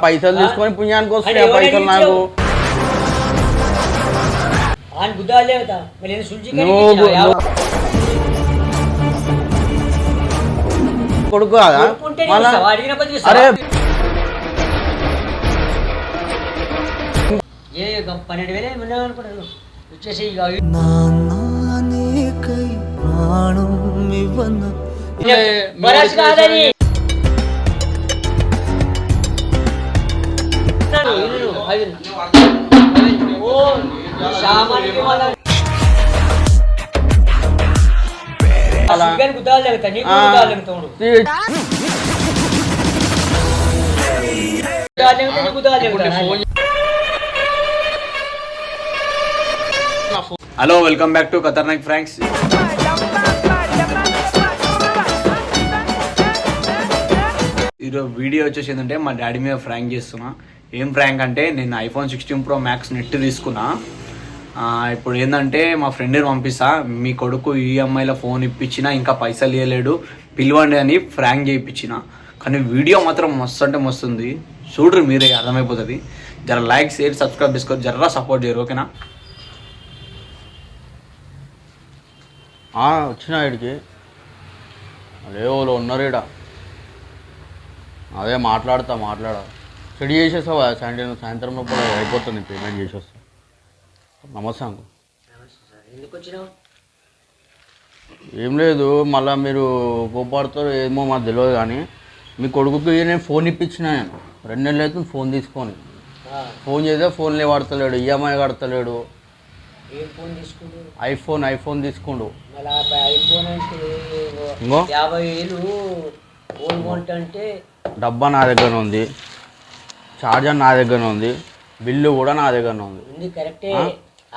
పైసలు తీసుకొని పుణ్యానికి వస్తాయి పైసలు నాకు కొడుకు కదా అరే 12,000 అనుకుంటారు వచ్చేసి గుద్దాలు జరుగుతాయి నీకు గుద్దాలు జరుగుతాయి. Hello welcome back to Khatarnak pranks. ఈరోజు వీడియో వచ్చేసి ఏంటంటే మా డాడీ మీద ఫ్రాంక్ చేస్తున్నా. ఏం ఫ్రాంక్ అంటే నేను iPhone 16 Pro Max నెట్ తీసుకున్నా. ఇప్పుడు ఏంటంటే మా ఫ్రెండ్ని పంపిస్తా, మీ కొడుకు ఈఎంఐలో ఫోన్ ఇప్పించిన ఇంకా పైసలు ఇవ్వలేడు పిలవండి అని ఫ్రాంక్ చేయించిన. కానీ వీడియో మాత్రం మస్తు అంటే మస్తు ఉంది, చూడరు మీరే అర్థమైపోతుంది. జర లైక్ షేర్ సబ్స్క్రైబ్ చేసుకోవచ్చు, జర్రా సపోర్ట్ చేయరు ఓకేనా. వచ్చిన ఇడికి అదే వాళ్ళు ఉన్నారు ఇక్కడ, అదే మాట్లాడా స్టడీ చేసేస్తావా సాయంత్రం లోపల అయిపోతుంది, పేమెంట్ చేసేస్తా. నమస్తే అంకు. ఏం లేదు, మళ్ళీ మీరు కోపాడుతారు ఏమో మాకు తెలియదు, కానీ మీ కొడుకుకి నేను ఫోన్ ఇప్పించిన. నేను 2 నెలలు అవుతుంది ఫోన్ తీసుకొని. ఫోన్ చేస్తే ఫోన్లే వాడతలేడు, ఈఎంఐ కడతలేడు. ఐఫోన్ తీసుకుండు. డబ్బా నా దగ్గర ఉంది, చార్జర్ నా దగ్గర ఉంది, బిల్లు కూడా నా దగ్గర ఉంది. కరెక్టే,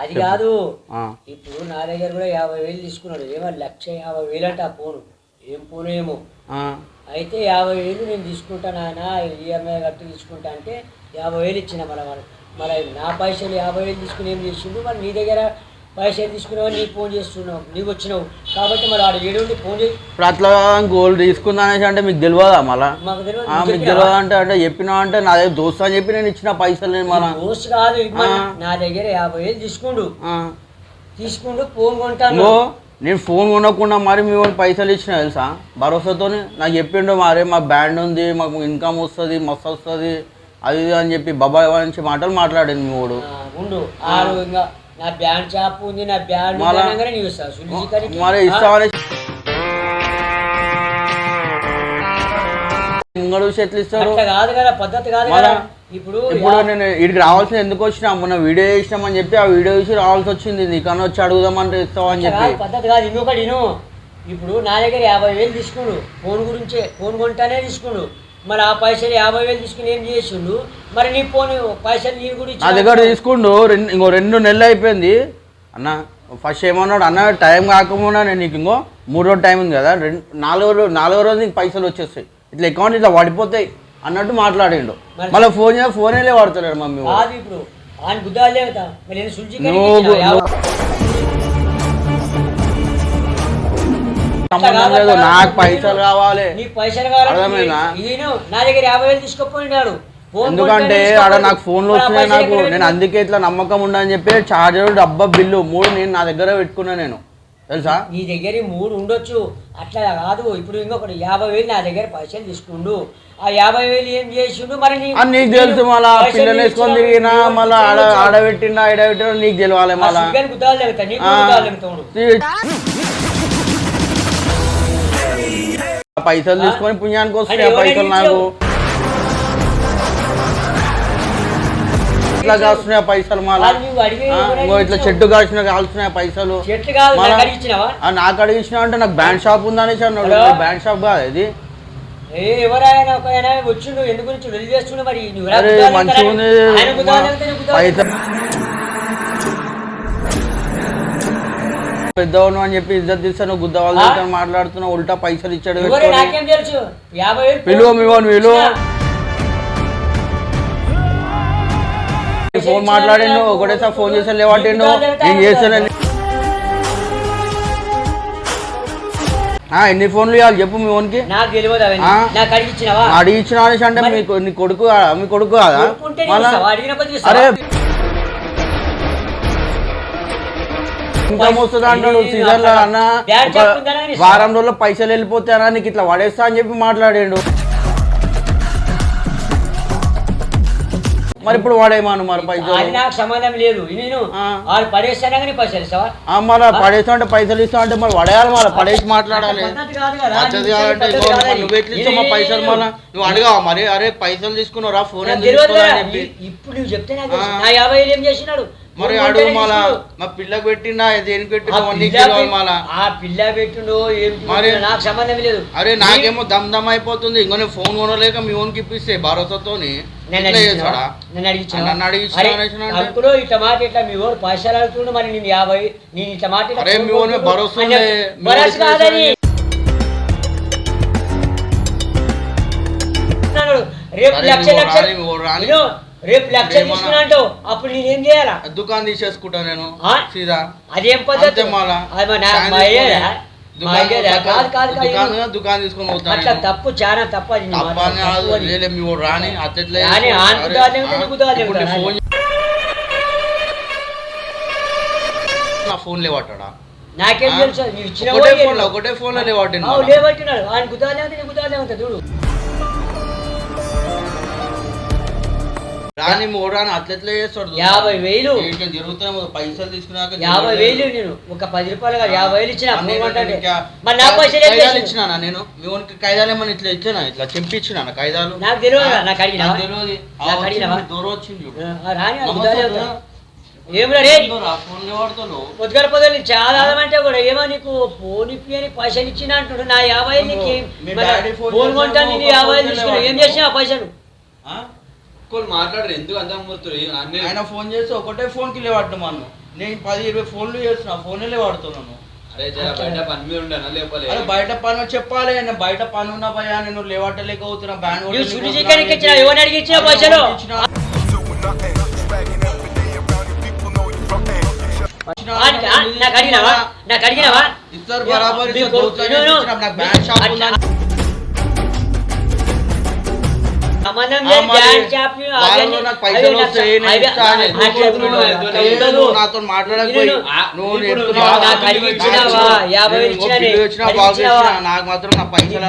అది కాదు. ఇప్పుడు నా దగ్గర కూడా 50,000 తీసుకున్నాడు. ఏమో 1,50,000 అంటే ఆ ఫోను ఏం ఫోను ఏమో. అయితే 50,000 నేను తీసుకుంటా నాన్న, ఈఎంఐ కట్టి తీసుకుంటా అంటే 50,000 ఇచ్చిన. మరి నా పైసలు 50,000 తీసుకుని ఏం చేసిండు? మరి నీ దగ్గర పైసలు తీసుకున్నావు, నీకు ఫోన్ చేస్తున్నావు, నీకు వచ్చినావు కాబట్టి మరి ఆడ ఏడు ఫోన్ చేసి ఇప్పుడు అట్లా గోల్డ్ తీసుకుందా అనేసి అంటే మీకు తెలియదా? మళ్ళీ మాకు తెలియదు. మీకు తెలియదు అంటే చెప్పినా అంటే నా దగ్గర దోస్తు అని చెప్పి నేను ఇచ్చిన పైసలు. మళ్ళీ దోస్తు కాదు, నా దగ్గర 50,000 తీసుకుండు ఫోన్ కొంటాను. నేను ఫోన్ కొనకుండా మరి మీ వాళ్ళు పైసలు ఇచ్చిన తెలుసా, భరోసాతో. నాకు చెప్పిండు మరే మా బ్యాండ్ ఉంది, మాకు ఇన్కమ్ వస్తుంది, మస్తు వస్తుంది అది అని చెప్పి బాబాయ్ నుంచి మాటలు మాట్లాడింది మీ వాడు. నా బ్యాండ్ షాప్ ఉంది, నా బ్యాండ్ మరి ఇస్తామని ముంగడు చెట్లు ఇస్తాడు. కాదు కదా, పద్ధతి కాదు కదా. ఇప్పుడు నేను ఇక్కడికి రావాల్సింది ఎందుకు వచ్చినా, మొన్న వీడియో చేసినామని చెప్పి ఆ వీడియో చూసి రావాల్సి వచ్చింది. నీకన్నా వచ్చి అడుగుదామంటే ఇస్తావని చెప్పి. పద్ధతి కాదు. ఇంకొకటి ఇప్పుడు నా దగ్గర 50,000 తీసుకున్నాడు, ఫోన్ గురించే, ఫోన్ కొంటానే తీసుకున్నాడు. మరి ఆ పైసలు 50,000 తీసుకుని ఏం చేసిండు? మరి నీ ఫోన్ పైసలు నీ గురించి నా దగ్గర తీసుకుండు. ఇంకో 2 నెలలు అయిపోయింది అన్న. ఫస్ట్ ఏమన్నాడు అన్న, టైం కాకుండా నేను నీకు ఇంకో 3 రోజు టైం ఉంది కదా, 4వ రోజు నీకు పైసలు వచ్చేస్తాయి, ఇట్లా అకౌంట్ ఇట్లా పడిపోతాయి అన్నట్టు మాట్లాడిండు. మళ్ళీ ఫోన్ వెళ్ళే వాడుతున్నాడు మమ్మీ. ఇప్పుడు ఆయన గుద్దాలు లేవుతా నాకు పైసలు కావాలి. నీకు పైసలు కావాలి. నా దగ్గర 50,000 తీసుకుపోయినాడు. ఎందుకంటే ఆడ నాకు ఫోన్లు వచ్చినాయి, నాకు నేను అందుకే ఇట్లా నమ్మకం ఉండని చెప్పి చార్జర్, డబ్బా, బిల్లు 3 నేను నా దగ్గర పెట్టుకున్నా. నేను తెలుసా నీ దగ్గర 3 ఉండొచ్చు, అట్లా కాదు. ఇప్పుడు ఇంకొకటి 50,000 నా దగ్గర పైసలు తీసుకుండు. ఆ 50,000 ఏం చేసిండు? మరి నీకు తెలుసు. మళ్ళా పిల్లలు వేసుకొని తిరిగినా, మళ్ళీ ఆడబెట్టిండా ఆడబెట్టినా నీకు తెలియాలి. మళ్ళీ గుద్దాలు జరుగుతాయి, నీకు గుద్దాలు జరుగుతాడు. పైసలు తీసుకొని పుణ్యానికి వస్తాయి పైసలు నాకు. ఇట్లా కాస్తున్నాయి పైసలు, మళ్ళీ ఇట్లా చెట్టు కాసిన కాల్స్తున్నాయి పైసలు. నాకు అడిగించిన అంటే నాకు బ్యాండ్ షాప్ ఉందనేసి అన్నాడు. బ్యాండ్ షాప్ కాదు ఇది. ఎవరైనా వచ్చిండు ఎందుకు వెళ్ళి చేస్తుండే. మరి మంచిగా ఉంది పైసలు. పెద్దవాళ్ళు అని చెప్పి ఇద్దరు తీస్తాను, గుద్దవాళ్ళు మాట్లాడుతున్నా, ఉల్టా పైసలు ఇచ్చాడు. విలువ విలువ ఫోన్ మాట్లాడిండు, ఒకటేసారి ఫోన్ చేసాను లేవాటిండు, నేను చేస్తాను. ఎన్ని ఫోన్లు ఇవ్వాలి చెప్పు మీ ఓన్కి. నాకు తెలియదు అవన్నీ. నాకు అడిగిచ్చినావా? అడిగిచ్చిన అనేసి అంటే మీకు నీ కొడుకు మీ కొడుకు కాదా? అరే ఇంకా వస్తుంది అంటాడు సీజన్ లో అన్న వారం రోజుల్లో పైసలు వెళ్ళిపోతాయన్నా నీకు ఇట్లా పడేస్తా అని చెప్పి మాట్లాడాడు. మరి ఇప్పుడు వాడేమాను మరి పైసలు నాకు సంబంధం లేదు. నేను వాళ్ళు పడేస్తానా కానీ పైసలు ఇస్తావా? మరి పడేస్తా అంటే పైసలు ఇస్తా అంటే మరి పడేయాలి మరి పడేసి మాట్లాడాలి. నువ్వు ఎట్లా ఇస్తావు మా పైసలు మళ్ళీ నువ్వు అడగావా మరి? అరే పైసలు తీసుకున్నారా ఫోన్ చెప్పి ఇప్పుడు నువ్వు చెప్తే నా 50,000 ఏం చేసినాడు మరి అడుగు మళ్ళా మా పిల్లకి పెట్టినా దేనికి పెట్టినా ఆ పిల్ల పెట్టిండో ఏం మరి నాకు సంబంధం లేదు. అరే నాకేమో దమ్ దమ్ అయిపోతుంది ఇంకో ఫోన్ కొనలేక మీ ఓన్కి ఇప్పిస్తే భరోసాతోని అంకులో ఇట్లా మాట ఇట్లా మీ ఓడు పైసలు అడుగుతుండు మరి నేను 50 నేను ఇట్లా మాట భరోసా కాదని రేపు లక్ష తీసుకున్నాంటో అప్పుడు నేనేం చేయాలా? దుకాణం తీసేసుకుంటా నేను సీదా. అదేం పద్ధతి? దుకాణం తీసుకొని పోతాను. అట్లా తప్పు చాలా తప్పు. అది రాని నా ఫోన్ లేవట్టాడా? నాకేం తెలుసు ఇచ్చిన ఒకటే ఫోన్ లో లేవట్టినాడు. లేవట్టినాడు ఆయన గుద్దాలే ఉంటుంది గుద్దాలే ఉంటుంది చూడు. రాని మోడాని అట్లెట్లా చేస్తాడు? 50,000 జరుగుతాయి పైసలు తీసుకున్నాక 50,000 నేను ఒక 10 రూపాయలు 50,000 ఇచ్చిన ఇచ్చినా నేను మీ ఓన్కి కాయిదాలు ఏమన్నా ఇట్లా ఇచ్చానా? ఇట్లా చెంపించిన కాయిదాలు నాకు తెలియదు. నాకు అడిగినా దూరం వచ్చింది పొద్దుగల పొద్దులు చాలా అంటే కూడా ఏమో నీకు ఫోన్ ఇప్పి అని పైసలు ఇచ్చిన అంటుడు. నా 50,000 నీకు ఫోన్ కొంటాను నేను 50,000 తీసుకున్నా. ఏం చేసినా ఆ పైసలు మాట్లాడరు ఎందుకు అంత ఆయన ఫోన్ చేసి ఒకటే ఫోన్ కి లేవాడు మనం. నేను 10-20 ఫోన్లు చేస్తున్నా ఫోన్ లేవాడుతున్నాను. బయట పని చెప్పాలి. నేను బయట పని ఉన్నా భయా నేను లేవట్టలేక అవుతున్నా. బ్యాండ్ ఇస్తారు బరాబర్ నాతో మాట్లాడకపోయి నాకు మాత్రం నా పైసలు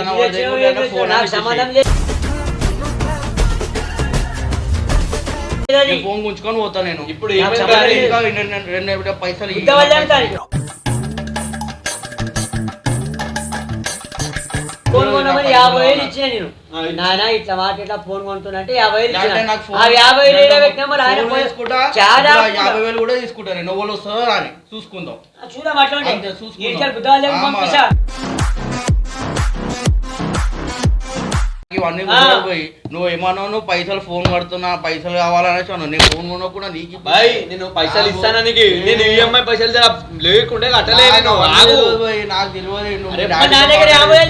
ఫోన్ గుంచుకొని పోతా నేను. ఇప్పుడు పైసలు ఫోన్ కొనమని 50,000 ఇచ్చిన నేను. నాన్న ఇట్లా మాట ఇట్లా ఫోన్ కొంటున్నంటే 50,000 ఇచ్చిన. 50,000 పెట్టినా మరి ఆయన 50,000 కూడా తీసుకుంటా నేను. వాళ్ళు వస్తుందో అని చూసుకుందాం. చూద్దాం అట్లా పంపిస్తా. ఇవన్నీ పోయి నువ్వు ఏమన్నావు? నువ్వు పైసలు ఫోన్ కడుతున్నా పైసలు కావాలనేసి అన్నావు. నేను ఫోన్ కొన్నా కూడా నీకు నేను పైసలు ఇస్తాను. నేను ఈఎంఐ పైసలు లేకుంటే కట్టలే. నాకు తెలియదు.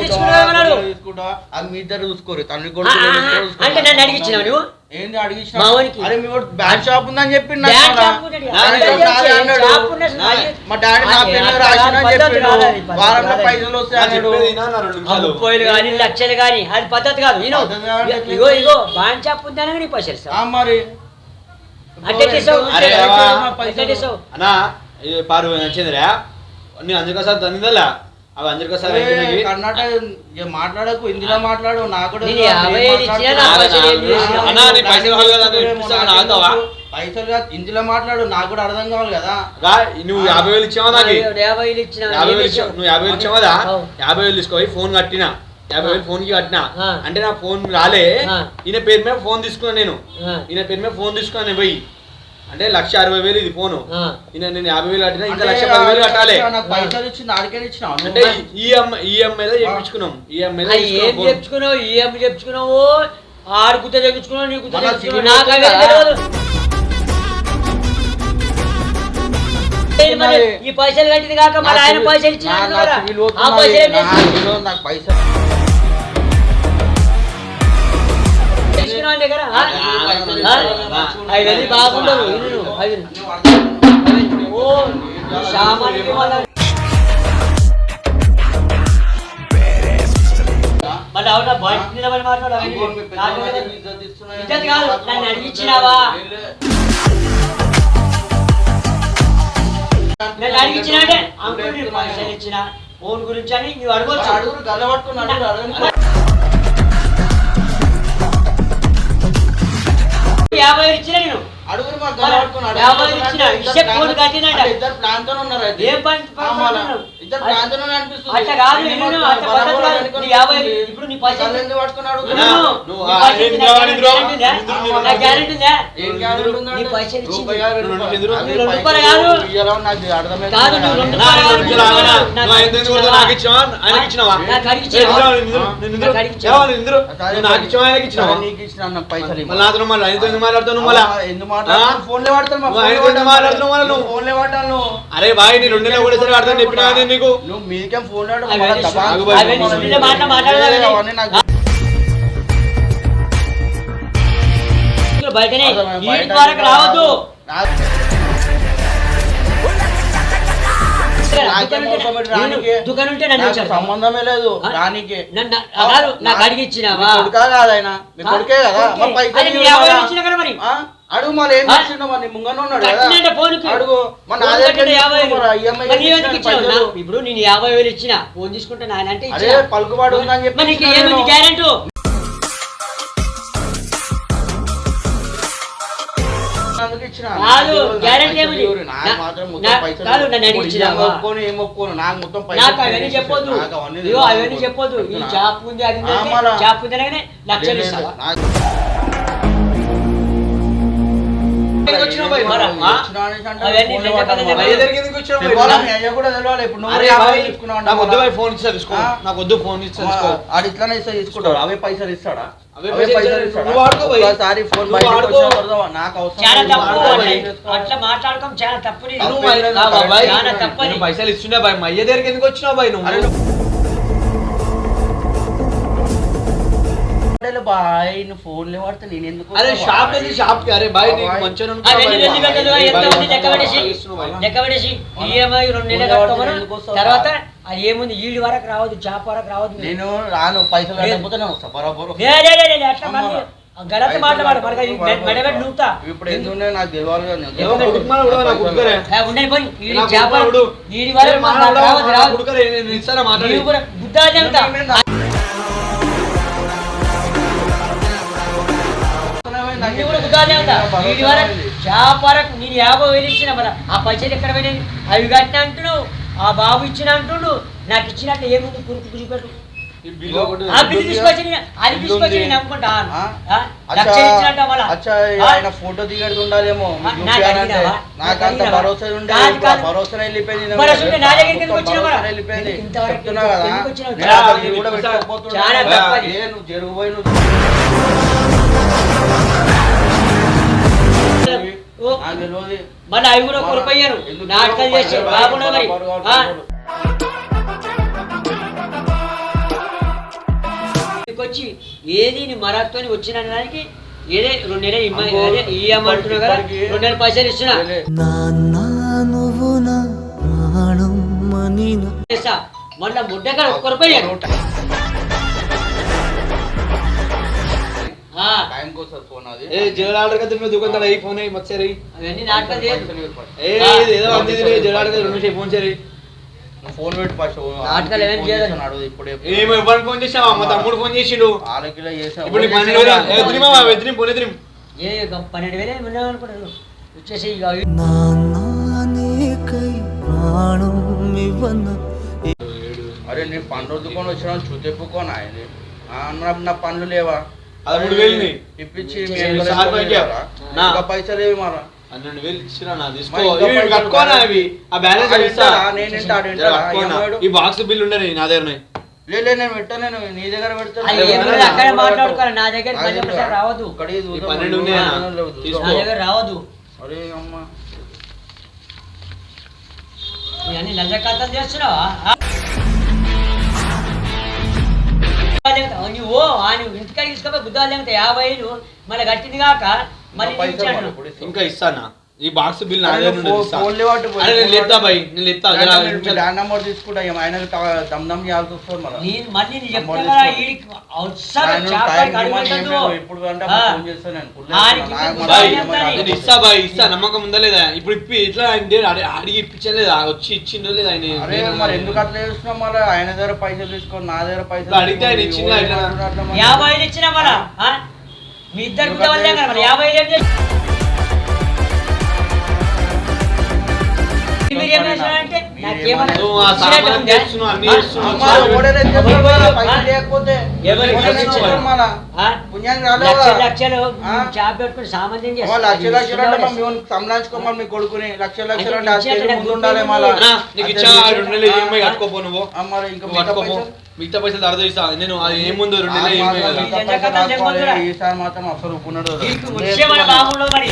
తీసుకుంటా అది మీ ఇద్దరు చూసుకోరు. తండ్రి కొడుకు ఏంది అడిగించిన? అరే మీ బ్యాంక్ షాప్ ఉందని చెప్పి మా డాడీ నా పేరు రాసిన చెప్పాడు. వారంలో పైసలు వస్తాయి కానీ లక్షలు కానీ అది పద్ధతి కాదు. ఇగో ఇగో బ్యాంక్ షాప్ ఉందని పైసలు మరి పారు నచ్చిందిరా నీ అందుకోసం తందిందలా అవి అందరికోసారి కర్ణాటక మాట్లాడకు హిందీలో మాట్లాడు. నాకు పైసలు హిందీలో మాట్లాడు. నాకు కూడా అర్థం కావాలి కదా. నువ్వు 50,000 ఇచ్చావా? నాకు 50,000 నువ్వు 50,000 ఇచ్చావు కదా. 50,000 తీసుకోవాలి. ఫోన్ కట్టినా 50,000 ఫోన్ కి కట్టినా అంటే నా ఫోన్ రాలే. ఈయన పేరు మీద ఫోన్ తీసుకున్నా నేను. ఈయన పేరు మీద ఫోన్ తీసుకున్నాను పోయి అంటే 1,60,000 ఇది ఫోను. నేను 50,000 కట్టినా ఇంకా 1,10,000 కట్టాలి. అంటే ఈఎంఐలో చేయించుకున్నాం. చెప్పుకున్నావు ఈఎంఐ చెప్పుకున్నావు ఆడు గుర్త తెచ్చుకున్నావు. నీకు ఈ పైసలు కట్టింది కాక మరి ఆయన పైసలు ఇచ్చిన పైసలు దగ్గర 5,000 బాగుండదు. సామాన్య అవునా బాయ్ నిలబడి మాట్లాడు ఇజ్జత్ కాదు నన్ను అడిగిచ్చినావా నన్ను అడిగిచ్చినా అంటే అంకుల్ పైసలు ఇచ్చిన ఫోన్ గురించి అని నువ్వు అడగొచ్చు అడుగురు గల్లబట్టుకున్నాడు 50 ఇచ్చిన నేను అడుగురు మరి గల్లబట్టుకున్నాడు 50 ఇచ్చిన ఇచ్చే ఫోన్ కట్టినాడ ఇద్దరు ప్లాన్ తో ఉన్నారు అయితే ఏం పని ఇద్దరు ప్లాన్ తో అనిపిస్తుంది అట్లా కాదు నేను అట్లా పద్ధతి కాదు నీ 50 ఇప్పుడు నీ పైసలు ఎందుకు పట్టుకున్నాడు నువ్వు నా గ్యారెంటీ ఉందా ఏం గ్యారెంటీ ఉందండి నీ పైసలు ఇచ్చింది రూపాయలు కాదు నాకు అర్థమైంది కాదు నువ్వు 2 రూపాయలు నాకు ఇచ్చినావా ఆయనకి ఇచ్చినావా నాకు అడిగిచ్చినావా నాకు అడిగిచ్చినావా నాకు ఇచ్చినావా ఆయనకి ఇచ్చినావా నీకు ఇచ్చిన అన్న పైసలు మళ్ళీ నాతో మళ్ళీ ఆయనతో ఎందుకు మాట్లాడుతావు మళ్ళీ ఎందుకు మాట్లాడుతున్నావు ఫోన్లే వాడతాను ఫోన్లే వాడతాను అరే బాయ్ నీ 2 నెలలు కూడా సరే వాడతాను చెప్పినా నీకు నువ్వు మీకేం ఫోన్ బయటనే ఈ వరకు రావద్దు దుకాణం ఉంటే నన్ను సంబంధమే లేదు దానికి నాకు అడిగిచ్చినావా కాదు ఆయన మీ కొడుకే కదా ఇచ్చిన కదా మరి అడుగు మరి ఏం చేసిండు మరి ముంగనే ఉన్నాడు కదా అడుగు ఇప్పుడు నేను 50,000 ఇచ్చిన ఫోన్ తీసుకుంటే నాయన అంటే పలుకుబాటు ఉందని చెప్పి ఏముంది గ్యారెంటీ కాదు గ్యారెంటీ ఏముంది ఏం ఒప్పుకోను నాకు మొత్తం నాకు అవన్నీ చెప్పొద్దు అవన్నీ చెప్పొద్దు ఈ జాబ్ ఉంది అది జాబ్ ఉంది అనగానే లక్షలు ఇస్తావా తీసుకుంటాడు అవే పైసలు ఇస్తాడా అట్లా మాట్లాడకం చాలా తప్పు పైసలు ఇస్తున్నా బాయ్ మా అయ్య దగ్గరికి ఎందుకు వచ్చినావు బాయ్ నువ్వు బాయ్ నువ్వు ఫోన్లే వాడితే నేను ఎందుకు అరే షాప్ వెళ్ళి షాప్ కి అరే బాయ్ నీకు మంచిగా ఈఎంఐ 2 నెలలు కట్టుకోమని తర్వాత అది ఏముంది ఈడి వరకు రావద్దు జాబ్ వరకు రావద్దు నేను రాను పైసలు కట్టకపోతే నేను వస్తా బరాబర్ అట్లా మళ్ళీ గలత మాట్లాడు మెడబెట్టి నూతా ఇప్పుడు ఎందుకు నాకు తెలియాలి ఉండని పోయి జాబ్ ఈడి వరకు రావద్దు బుద్ధా చెప్తా జాబ్ వరకు నేను 50,000 ఇచ్చిన మరి ఆ పైసలు ఎక్కడ పోయినాయి అవి కట్టిన అంటున్నావు ఆ బాబు ఇచ్చిన అంటుండు నాకు ఇచ్చినట్టు ఏముంది కురుకు చూపెట్టు ఆయన ఫోటో దిగడు ఉండాలేమో నాకంత భరోసా భరోసా వెళ్ళిపోయింది చెప్తున్నా కదా నువ్వు జరుగుపోయి మళ్ళీ అవి కూడా కొలిపోయారు నాటకాలు చేసి బాగుండదు మరి వచ్చి ఏది నీ మరాతో వచ్చిన దానికి ఏదే 2 నెలలు ఇయ్యమంటున్నావు కదా 2 నెలలు పైసలు ఇస్తున్నా మళ్ళా ముడ్డగా కొలిపోయారు ఫోన్ పెట్టి ఫస్ట్ ఫోన్ చేసావా మా తమ్ముడు ఫోన్ చేసిండు 6 కిలో చేసాను ఏ 12,000 ఉన్నావు అనుకుంటారు వచ్చేసి అరే నేను పన్ను రుద్దుకొని వచ్చినా చూతెప్పుకోను ఆయన నా పనులు లేవా 13,000 ఇప్పించి పైసలు ఏవి మరా 12,000 ఇచ్చినా ఈ బాక్స్ బిల్ ఉండే నా దగ్గర లేదు నేను పెట్టా నేను నీ దగ్గర పెడతాను అక్కడ మాట్లాడుకోవాలి నా దగ్గర రావద్దు రావద్దు అరే అమ్మా అన్ని లంచ ఖాతాలు చేస్తున్నావా నువ్వు ఇంటికాడ తీసుకోపోయి బుద్ధాలు లేకపోతే 50,000 మళ్ళీ కట్టింది కాక మళ్ళీ ఇంకా ఇస్తానా ఈ బాక్స్ బిల్ అరే నువ్వు ఫోన్లే వాటి పోయి. నేను లేతా బాయ్, నేను లేతా ల్యాండ్ నెంబర్ తీసుకుంటా ఇక ఆయనకు దమ్ దమ్ చేయాల్సి వస్తుంది మళ్ళీ. మళ్ళీ నేను చెప్తా కదా, ఈడికి అవసరం చేపలకి అడగలేదు. ఇప్పుడు అంటే ఆ. ఫోన్ చేస్తాను నేను. ఆడికి ఇప్పుడు బాయ్, చెప్తాను. నేను ఇస్తా బాయ్, ఇస్తా, నమ్మకం ఉందా లేదా? ఇప్పుడు ఇప్పి ఇట్లా అంటే అడిగి ఇప్పించలేదు లేదా? వచ్చి ఇచ్చిందో లేదా ఆయన? అరే మరి ఎందుకు అట్లా చేస్తున్నావు మళ్ళీ? ఆయన దగ్గర పైసలు తీసుకొని నా దగ్గర పైసలు అడిగితే ఆయన ఇచ్చిందా ఇట్లా? 50 ఇచ్చినా మళ్ళా మీ ఇద్దరు కూడా వల్లే కదా మరి 50 ఏం చేసి మీరు ఏం చేస్తున్నారంటే నాకేమన్నా నువ్వు ఆ సామాన్ చేస్తున్నావు, అన్ని చేస్తున్నావు. లక్షలు జాబ్ పెట్టుకుని సామాన్యం సంలాంచుకోమని మీ కొడుకుని లక్షలు లక్షలు అంటే అది ముందు ఉండాలి మళ్ళా. నీకు ఇచ్చా 2 నెలలు ఈఎంఐ కట్టుకోపో నువ్వు. మరి ఇంకా కట్టుకోపో, మిగతా పైసలు తర్వాత ఇస్తా. నేను అది ఏముందో 2 నెలలు ఈఎంఐ కదా. ఈసారి మాత్రం అసలు ఒప్పుకున్నాడు. వచ్చే మన బాగుండవు మరి